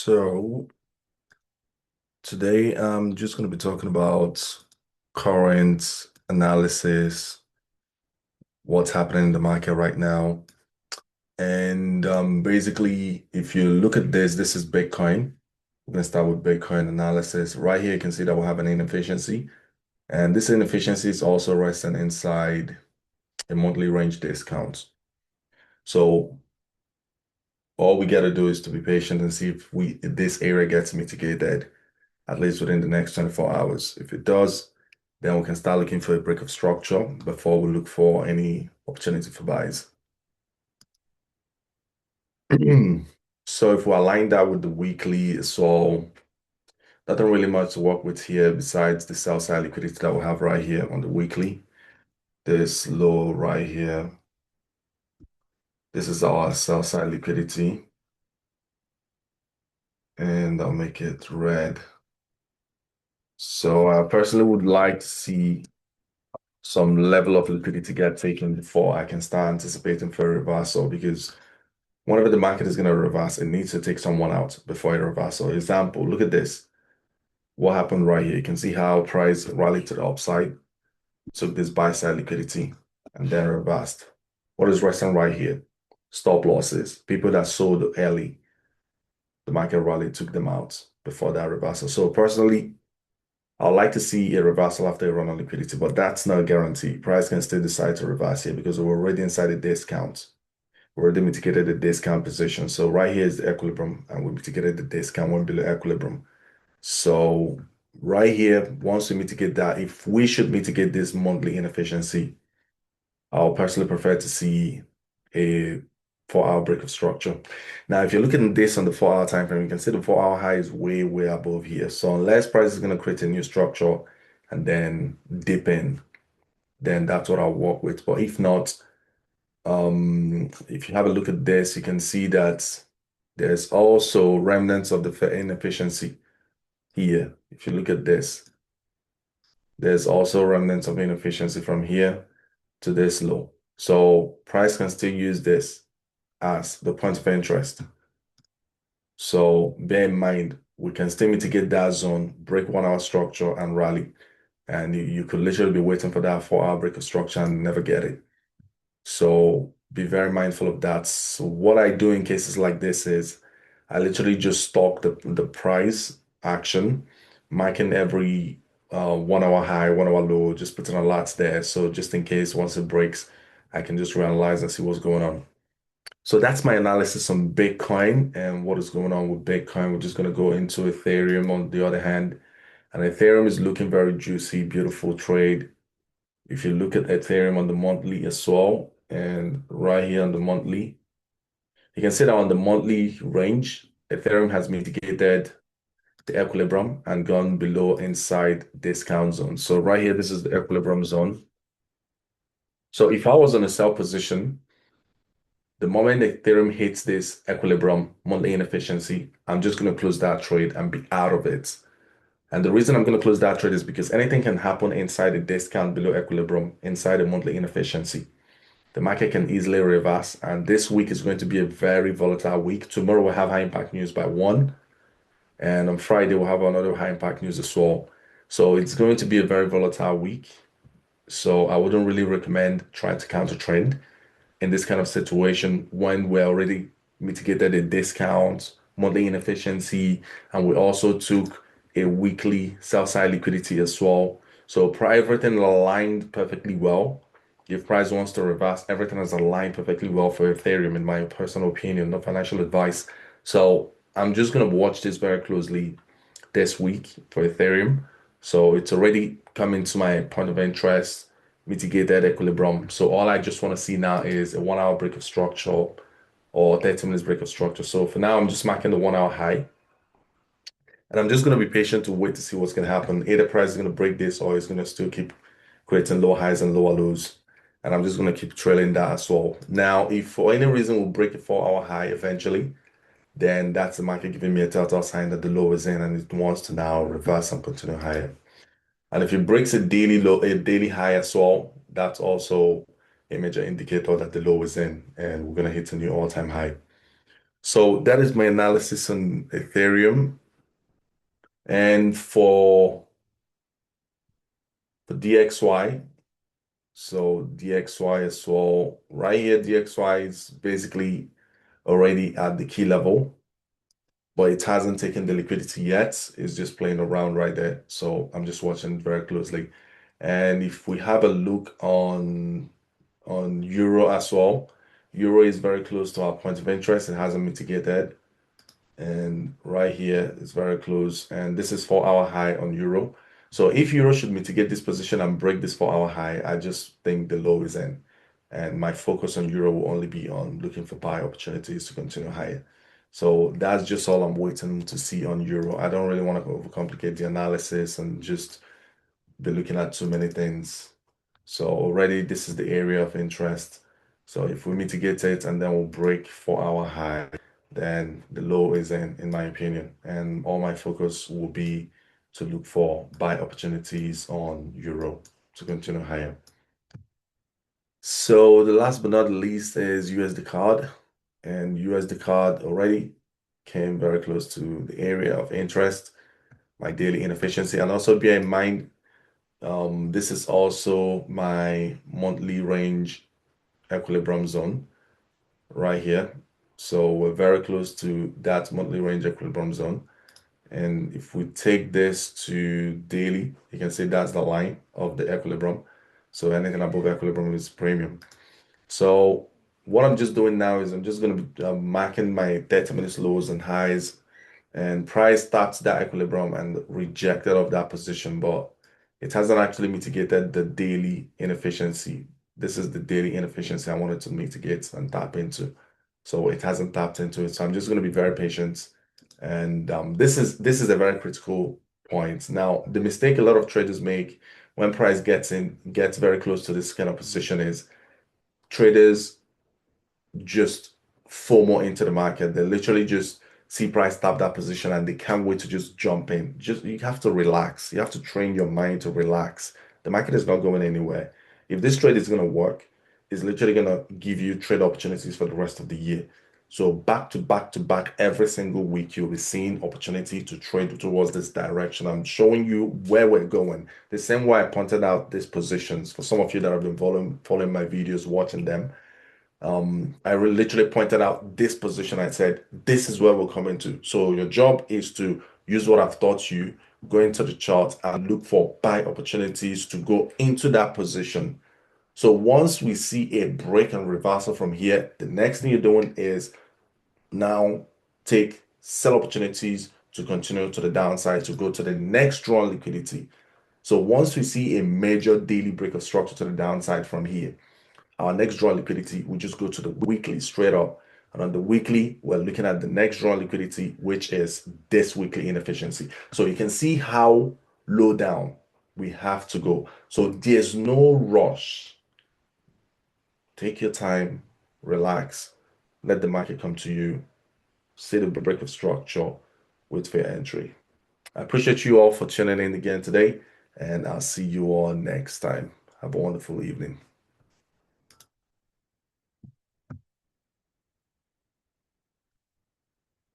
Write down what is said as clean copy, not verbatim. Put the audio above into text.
So today I'm just going to be talking about current analysis, what's happening in the market right now. And basically, if you look at this is Bitcoin. We're going to start with Bitcoin analysis. Right here, you can see that we have an inefficiency. And this inefficiency is also resting inside a monthly range discount. So all we got to do is to be patient and see if this area gets mitigated, at least within the next 24 hours. If it does, then we can start looking for a break of structure before we look for any opportunity for buys. So if we align that with the weekly, so nothing really much to work with here besides the sell side liquidity that we have right here on the weekly. This low right here. This is our sell side liquidity. And I'll make it red. So I personally would like to see some level of liquidity get taken before I can start anticipating for a reversal, because whenever the market is going to reverse, it needs to take someone out before it reverses. So example, look at this. What happened right here? You can see how price rallied to the upside, took this buy side liquidity, and then reversed. What is resting right here? Stop losses. People that sold early, the market rally took them out before that reversal. So personally, I'd like to see a reversal after a run on liquidity, but that's not a guarantee. Price can still decide to reverse here because we're already inside a discount. We already mitigated the discount position. So right here is the equilibrium, and we mitigated the discount one below equilibrium. So right here, once we mitigate that, if we should mitigate this monthly inefficiency, I'll personally prefer to see a 4-hour break of structure. Now, if you're looking at this on the 4-hour time frame, you can see the 4-hour high is way, way above here. So unless price is going to create a new structure and then dip in, then that's what I'll work with. But if not, if you have a look at this, you can see that there's also remnants of the inefficiency here. If you look at this, there's also remnants of inefficiency from here to this low. So price can still use this as the point of interest. So bear in mind, we can still mitigate that zone, break 1-hour structure and rally. And you could literally be waiting for that 4-hour break of structure and never get it. So be very mindful of that. So what I do in cases like this is I literally just stalk the price action, marking every 1-hour high, 1-hour low, just putting alerts there. So just in case once it breaks, I can just reanalyze and see what's going on. So that's my analysis on Bitcoin and what is going on with Bitcoin. We're just going to go into Ethereum on the other hand. And Ethereum is looking very juicy, beautiful trade. If you look at Ethereum on the monthly as well, and right here on the monthly, you can see that on the monthly range, Ethereum has mitigated the equilibrium and gone below inside discount zone. So right here, this is the equilibrium zone. So if I was on a sell position, the moment Ethereum hits this equilibrium monthly inefficiency, I'm just going to close that trade and be out of it. And the reason I'm going to close that trade is because anything can happen inside the discount below equilibrium, inside the monthly inefficiency. The market can easily reverse, and this week is going to be a very volatile week. Tomorrow we'll have high impact news by 1, and on Friday we'll have another high impact news as well. So it's going to be a very volatile week. So I wouldn't really recommend trying to counter trend in this kind of situation when we're already mitigated a discount, monthly inefficiency, and we also took a weekly sell side liquidity as well. So everything aligned perfectly well. If price wants to reverse, everything is aligned perfectly well for Ethereum, in my personal opinion, not financial advice. So I'm just gonna watch this very closely this week for Ethereum. So it's already coming to my point of interest, mitigated equilibrium. So all I just want to see now is a 1-hour break of structure or 30 minutes break of structure. So for now, I'm just marking the 1-hour high. And I'm just going to be patient to wait to see what's going to happen. Either price is going to break this or it's going to still keep creating lower highs and lower lows. And I'm just going to keep trailing that as well. Now, if for any reason we break a 4-hour high eventually, then that's the market giving me a telltale sign that the low is in and it wants to now reverse and continue higher. And if it breaks a daily low, a daily high as well, that's also a major indicator that the low is in and we're going to hit a new all-time high. So that is my analysis on Ethereum. And for DXY, so DXY as well, right here, DXY is basically already at the key level, but it hasn't taken the liquidity yet. It's just playing around right there. So I'm just watching very closely. And if we have a look on Euro as well, Euro is very close to our point of interest. It hasn't mitigated. And right here is very close. And this is 4 hour high on Euro. So if Euro should mitigate this position and break this 4 hour high, I just think the low is in. And my focus on Euro will only be on looking for buy opportunities to continue higher. So that's just all I'm waiting to see on Euro. I don't really want to overcomplicate the analysis and just be looking at too many things. So already this is the area of interest. So if we mitigate it and then we'll break 4 hour high, then the low is in my opinion. And all my focus will be to look for buy opportunities on Euro to continue higher. So the last but not least is USD card. And USD card already came very close to the area of interest, my daily inefficiency. And also bear in mind, this is also my monthly range equilibrium zone right here. So we're very close to that monthly range equilibrium zone. And if we take this to daily, you can see that's the line of the equilibrium. So anything above equilibrium is premium. So what I'm just doing now is I'm just going to be marking my 30 minutes lows and highs, and price starts that equilibrium and rejected of that position, but it hasn't actually mitigated the daily inefficiency. This is the daily inefficiency I wanted to mitigate and tap into. So it hasn't tapped into it. So I'm just going to be very patient. And this is a very critical point. Now, the mistake a lot of traders make when price gets very close to this kind of position is traders just FOMO into the market. They literally just see price tap that position and they can't wait to just jump in. Just you have to relax. You have to train your mind to relax. The market is not going anywhere. If this trade is going to work, it's literally going to give you trade opportunities for the rest of the year. So back to back to back, every single week, you'll be seeing opportunity to trade towards this direction. I'm showing you where we're going. The same way I pointed out these positions for some of you that have been following my videos, watching them. I literally pointed out this position. I said, this is where we'll come into. So your job is to use what I've taught you, go into the chart and look for buy opportunities to go into that position. So once we see a break and reversal from here, the next thing you're doing is now take sell opportunities to continue to the downside to go to the next draw on liquidity. So once we see a major daily break of structure to the downside from here, our next draw liquidity, we just go to the weekly straight up. And on the weekly, we're looking at the next draw liquidity, which is this weekly inefficiency. So you can see how low down we have to go. So there's no rush. Take your time, relax, let the market come to you, see the break of structure with fair entry. I appreciate you all for tuning in again today, and I'll see you all next time. Have a wonderful evening.